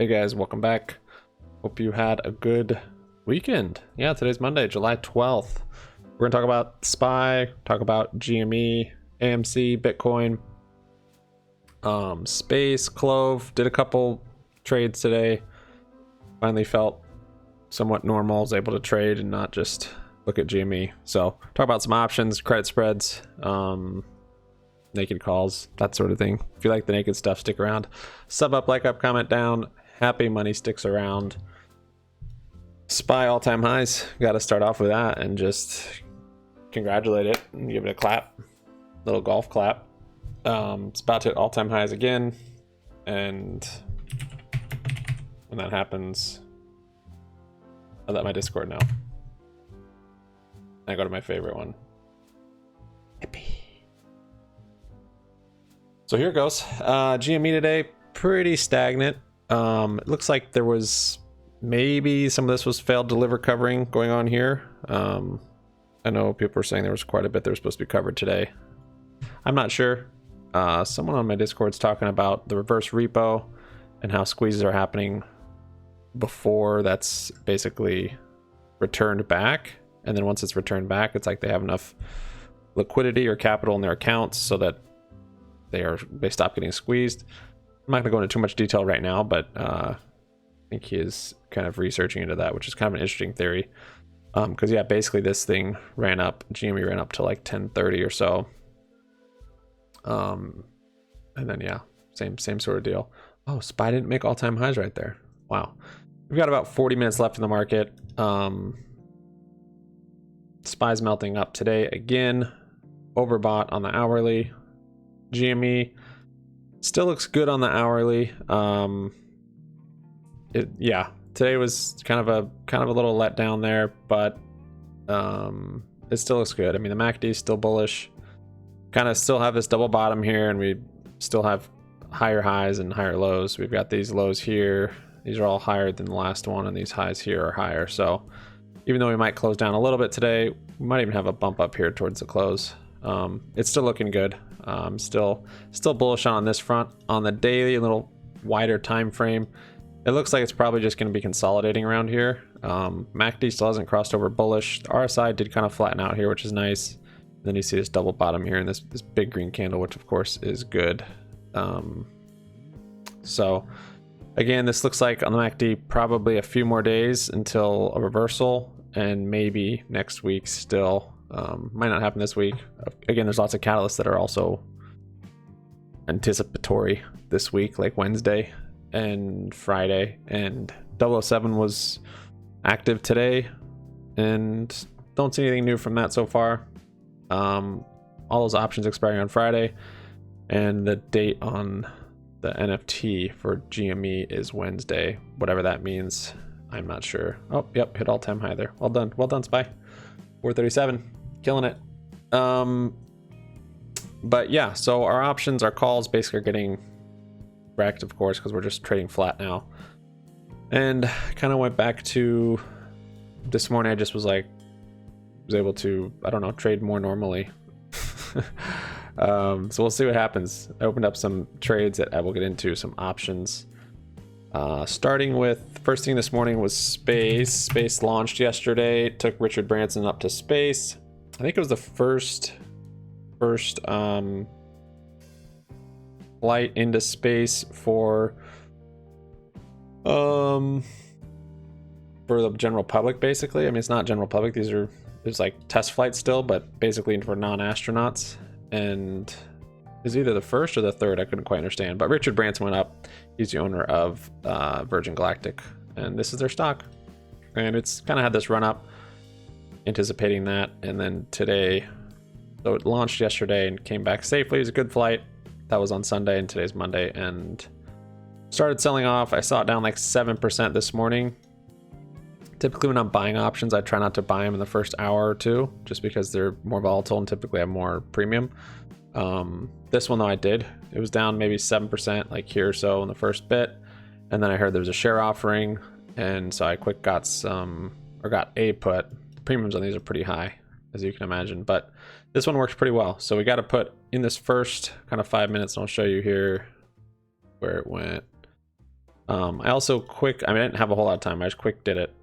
Hey guys, welcome back. Hope you had a good weekend. Yeah, today's Monday, July 12th. We're gonna talk about SPY, talk about GME, AMC, Bitcoin, Space, Clove. Did a couple trades today. Finally felt somewhat normal, was able to trade and not just look at GME. So talk about some options, credit spreads, naked calls, that sort of thing. If you like the naked stuff, stick around. Sub up, like up, comment down. Happy money sticks around. SPY all-time highs. Got to start off with that and just congratulate it and give it a clap, little golf clap. It's about to hit all-time highs again, and when that happens, I'll let my Discord know. I go to my favorite one. Hippie. So here it goes. GME today, pretty stagnant. It looks like there was maybe some of this was failed deliver covering going on here. I know people were saying there was quite a bit that was supposed to be covered today. I'm not sure. Someone on my Discord's talking about the reverse repo and how squeezes are happening before that's basically returned back. And then once it's returned back, it's like they have enough liquidity or capital in their accounts so that they stop getting squeezed. I'm not going to go into too much detail right now, but I think he is kind of researching into that, which is kind of an interesting theory. Because yeah, basically this thing ran up, GME ran up to like 1030 or so. And then yeah, same sort of deal. Oh, SPY didn't make all-time highs right there. Wow. We've got about 40 minutes left in the market. SPY's melting up today again. Overbought on the hourly. GME still looks good on the hourly. Yeah, today was kind of a little letdown there, but it still looks good. I mean, the MACD is still bullish. Kind of still have this double bottom here, and we still have higher highs and higher lows. We've got these lows here. These are all higher than the last one, and these highs here are higher. So even though we might close down a little bit today, we might even have a bump up here towards the close. It's still looking good. Still bullish on this front. On the daily, a little wider time frame, it looks like it's probably just going to be consolidating around here. MACD still hasn't crossed over bullish. The RSI did kind of flatten out here, which is nice. And then you see this double bottom here and this big green candle, which of course is good. So again, this looks like on the MACD probably a few more days until a reversal, and maybe next week still. Might not happen this week. Again, there's lots of catalysts that are also anticipatory this week, like Wednesday and Friday, and 007 was active today, and don't see anything new from that so far. All those options expiring on Friday, and the date on the NFT for GME is Wednesday, whatever that means. I'm not sure. Oh, yep, hit all-time high there. Well done, SPY. 437, killing it. But yeah, so our options, our calls basically are getting wrecked, of course, because we're just trading flat now. And kind of went back to this morning. I just was able to, I don't know, trade more normally. So we'll see what happens. I opened up some trades that I will get into, some options. Starting with, first thing this morning was Space. Space launched yesterday. It took Richard Branson up to space. I think it was the first flight into space for the general public, basically. I mean, it's not general public. There's like test flights still, but basically for non-astronauts. And is either the first or the third, I couldn't quite understand. But Richard Branson went up. He's the owner of Virgin Galactic, and this is their stock. And it's kind of had this run up, anticipating that. And then today, so it launched yesterday and came back safely. It was a good flight. That was on Sunday, and today's Monday, and started selling off. I saw it down like 7% this morning. Typically when I'm buying options, I try not to buy them in the first hour or two, just because they're more volatile and typically have more premium. This one though, I did. It was down maybe 7%, like here or so in the first bit, and then I heard there was a share offering, and so I got a put. The premiums on these are pretty high, as you can imagine, but this one works pretty well. So we got to put in this first kind of 5 minutes, and I'll show you here where it went. I also I didn't have a whole lot of time. I just quick did it.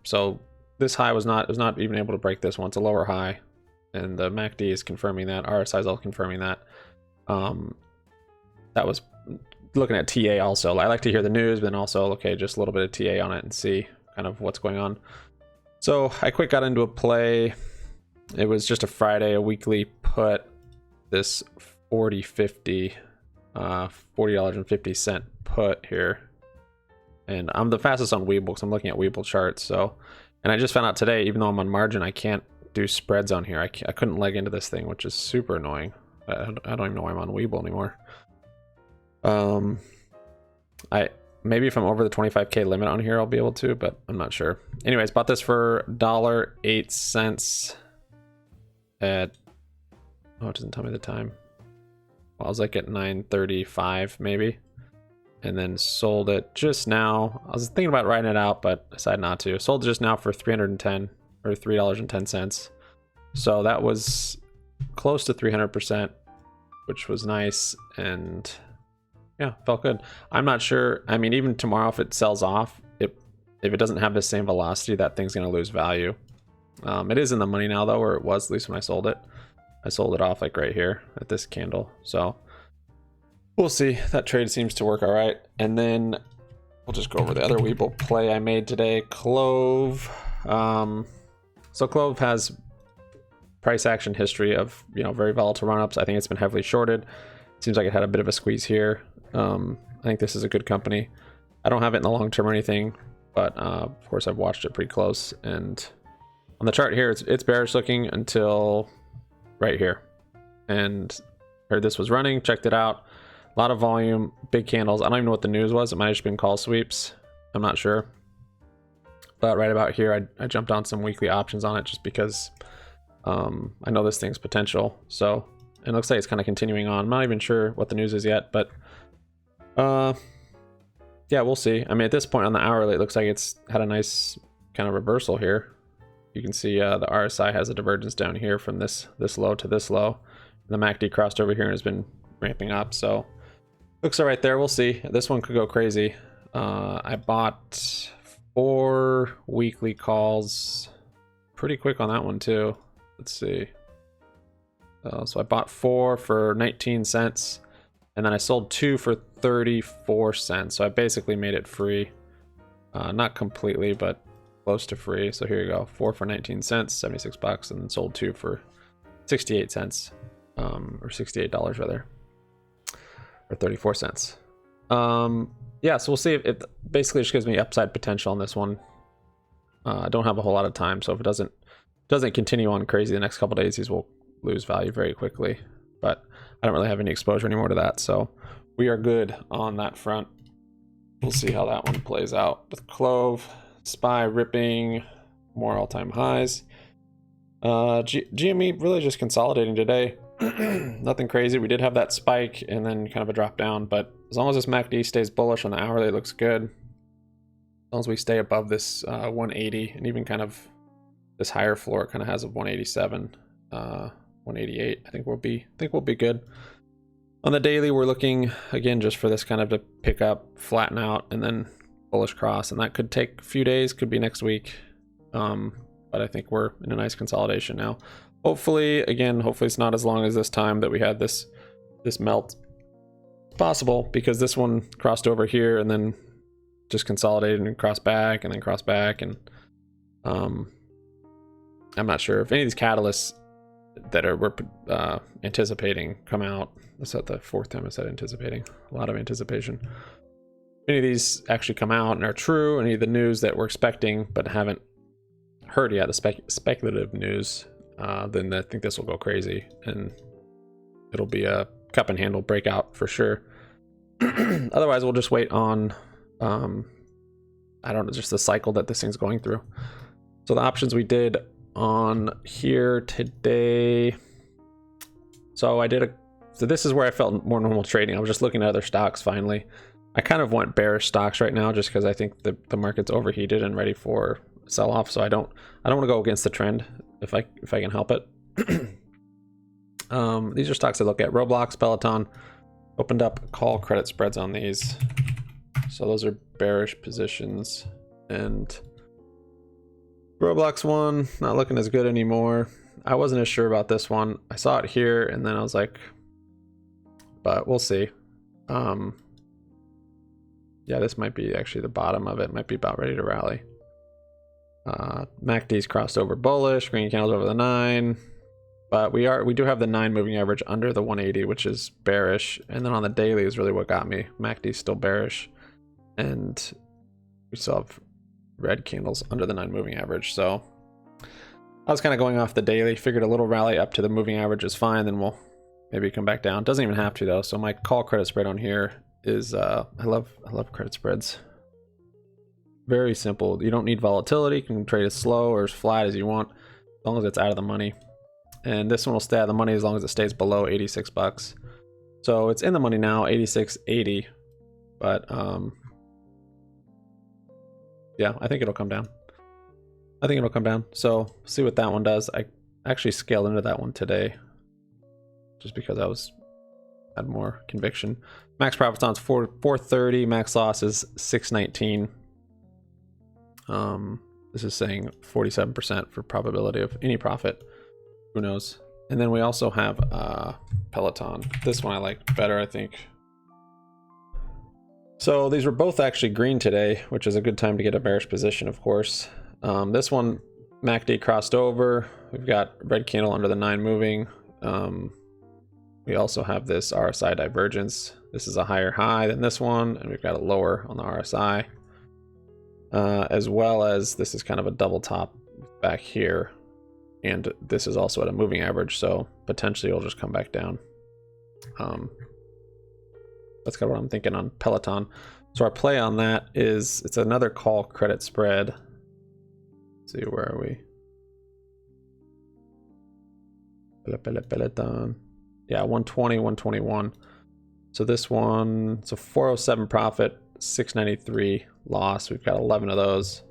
So this high was not even able to break this one. It's a lower high, and the MACD is confirming that. RSI is all confirming that. That was looking at TA also. I like to hear the news, but then also, okay, just a little bit of TA on it and see kind of what's going on. So I quick got into a play. It was just a Friday, a weekly put. This 40.50, $40.50 put here. And I'm the fastest on Webull because I'm looking at Webull charts. So, and I just found out today, even though I'm on margin, I can't do spreads on here. I couldn't leg into this thing, which is super annoying. I don't even know why I'm on Webull anymore. Maybe if I'm over the 25K limit on here, I'll be able to, but I'm not sure. Anyways, bought this for $1.08 at, oh, it doesn't tell me the time. Well, I was like at 9:35 maybe, and then sold it just now. I was thinking about writing it out, but decided not to. Sold it just now for $310 or $3.10. So that was close to 300%, which was nice, and yeah, felt good. I'm not sure. I mean, even tomorrow, if it sells off, if it doesn't have the same velocity, that thing's going to lose value. It is in the money now, though, or it was, at least when I sold it. I sold it off like right here at this candle. So we'll see. That trade seems to work all right. And then we'll just go over the other Webull play I made today. Clove. So Clove has price action history of, very volatile run-ups. I think it's been heavily shorted. Seems like it had a bit of a squeeze here. I think this is a good company. I don't have it in the long term or anything, but of course I've watched it pretty close. And on the chart here, it's bearish looking until right here. And heard this was running, checked it out. A lot of volume, big candles. I don't even know what the news was. It might have just been call sweeps. I'm not sure. But right about here, I jumped on some weekly options on it just because I know this thing's potential. So it looks like it's kind of continuing on. I'm not even sure what the news is yet, but yeah, we'll see. I mean, at this point on the hourly, it looks like it's had a nice kind of reversal here. You can see the RSI has a divergence down here from this low to this low. The MACD crossed over here and has been ramping up. So looks all right there. We'll see. This one could go crazy. I bought 4 weekly calls pretty quick on that one too. Let's see. So I bought 4 for 19 cents, and then I sold 2 for 34 cents. So I basically made it free. Not completely, but close to free. So here you go. 4 for 19 cents, 76 bucks, and then sold 2 for 68 cents, or $68 rather, or 34 cents. Yeah, so we'll see if it basically just gives me upside potential on this one. I don't have a whole lot of time, so if it doesn't continue on crazy the next couple days, these will lose value very quickly. But I don't really have any exposure anymore to that, so we are good on that front. We'll see how that one plays out. With Clove, SPY ripping, more all-time highs. GME really just consolidating today. Nothing crazy. We did have that spike and then kind of a drop down, but as long as this MACD stays bullish on the hourly, it looks good. As long as we stay above this 180 and even kind of this higher floor, it kind of has a 187, 188. I think we'll be good. On the daily, we're looking again just for this kind of to pick up, flatten out, and then bullish cross, and that could take a few days, could be next week. But I think we're in a nice consolidation now. Hopefully it's not as long as this time that we had this melt. It's possible because this one crossed over here and then just consolidated and crossed back and then crossed back, and I'm not sure if any of these catalysts that we're anticipating come out. That's not the 4th time I said anticipating. A lot of anticipation. If any of these actually come out and are true, any of the news that we're expecting but haven't heard yet, the speculative news, then I think this will go crazy and it'll be a cup and handle breakout for sure. Otherwise, we'll just wait on, I don't know, just the cycle that this thing's going through. So the options we did on here today. So this is where I felt more normal trading. I was just looking at other stocks finally. I kind of want bearish stocks right now just because I think the market's overheated and ready for sell off. So I don't want to go against the trend if I can help it. These are stocks I look at. Roblox, Peloton. Opened up call credit spreads on these. So those are bearish positions. And Roblox one, not looking as good anymore. I wasn't as sure about this one. I saw it here and then I was like, but we'll see. Yeah, this might be actually the bottom of it. Might be about ready to rally. MACD's crossed over bullish, green candles over the 9. But we do have the 9 moving average under the 180, which is bearish. And then on the daily is really what got me. MACD's still bearish. And we still have red candles under the 9 moving average. So I was kind of going off the daily. Figured a little rally up to the moving average is fine. Then we'll maybe come back down. Doesn't even have to though. So my call credit spread on here is I love credit spreads. Very simple. You don't need volatility. You can trade as slow or as flat as you want, as long as it's out of the money. And this one will stay out of the money as long as it stays below 86 bucks. So it's in the money now, 86.80. But yeah, I think it'll come down. So see what that one does. I actually scaled into that one today, just because I had more conviction. Max profits on is 430. Max loss is 619. This is saying 47% for probability of any profit. Who knows? And then we also have Peloton. This one I like better, I think. So these were both actually green today, which is a good time to get a bearish position, of course. This one, MACD crossed over. We've got red candle under the 9 moving. We also have this RSI divergence. This is a higher high than this one, and we've got a lower on the RSI. As well as this is kind of a double top back here. And this is also at a moving average, so potentially it'll just come back down. That's kind of what I'm thinking on Peloton. So our play on that is, it's another call credit spread. Let's see, where are we? Peloton. Yeah, 120, 121. So this one, it's a 407 profit, 693 loss. We've got 11 of those.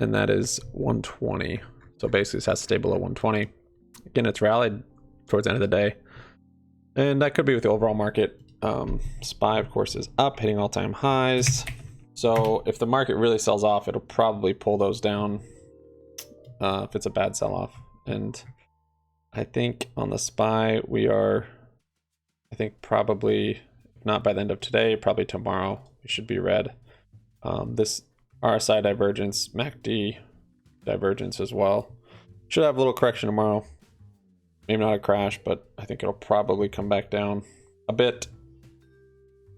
And that is 120. So basically, this has to stay below 120. Again, it's rallied towards the end of the day. And that could be with the overall market. SPY, of course, is up, hitting all-time highs. So if the market really sells off, it'll probably pull those down if it's a bad sell-off. And I think on the SPY, we are, I think probably, if not by the end of today, probably tomorrow, we should be red. This RSI divergence, MACD divergence as well. Should have a little correction tomorrow. Maybe not a crash, but I think it'll probably come back down a bit.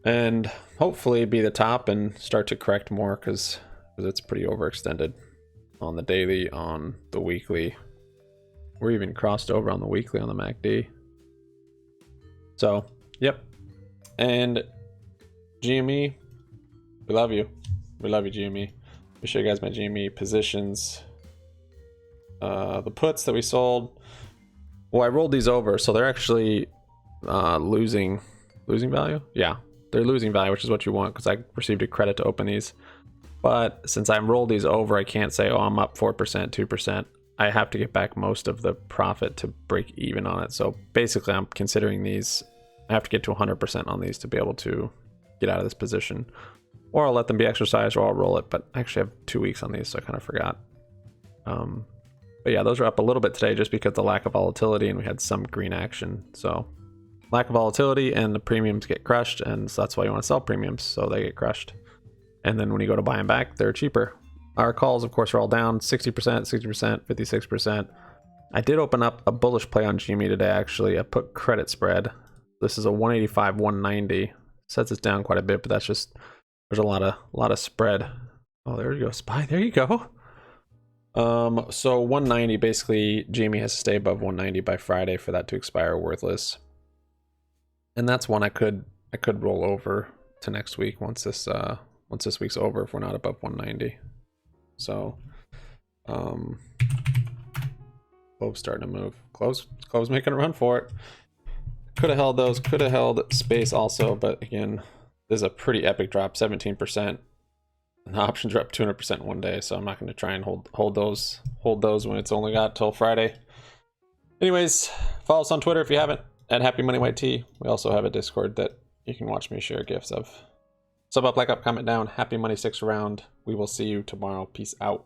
And hopefully be the top and start to correct more, because it's pretty overextended on the daily, on the weekly. We're even crossed over on the weekly on the MACD. So, yep. And GME, we love you. We love you, GME. Let me show you guys my GME positions. The puts that we sold. Well, I rolled these over, so they're actually losing value. Yeah, they're losing value, which is what you want, because I received a credit to open these. But since I rolled these over, I can't say, oh, I'm up 4%, 2%. I have to get back most of the profit to break even on it. So basically, I'm considering these. I have to get to 100% on these to be able to get out of this position. Or I'll let them be exercised, or I'll roll it. But I actually have 2 weeks on these, so I kind of forgot. But yeah, those are up a little bit today just because of the lack of volatility, and we had some green action. So lack of volatility and the premiums get crushed, and so that's why you want to sell premiums, so they get crushed. And then when you go to buy them back, they're cheaper. Our calls, of course, are all down 60%, 60%, 56%. I did open up a bullish play on GME today, actually. I put credit spread. This is a 185, 190. Sets it down quite a bit, but that's just, there's a lot of spread. Oh, there you go, SPY. There you go. So 190, basically, GME has to stay above 190 by Friday for that to expire worthless. And that's one I could roll over to next week once this week's over if we're not above 190. So Clove's starting to move. Clove's making a run for it. Could have held those, could have held space also, but again, this is a pretty epic drop, 17%. And the options are up 200% in one day, so I'm not going to try and hold those when it's only got till Friday. Anyways, follow us on Twitter if you haven't, at Happy Money White Tea. We also have a Discord that you can watch me share gifs of. Sub up, like up, comment down. Happy money sticks around. We will see you tomorrow. Peace out.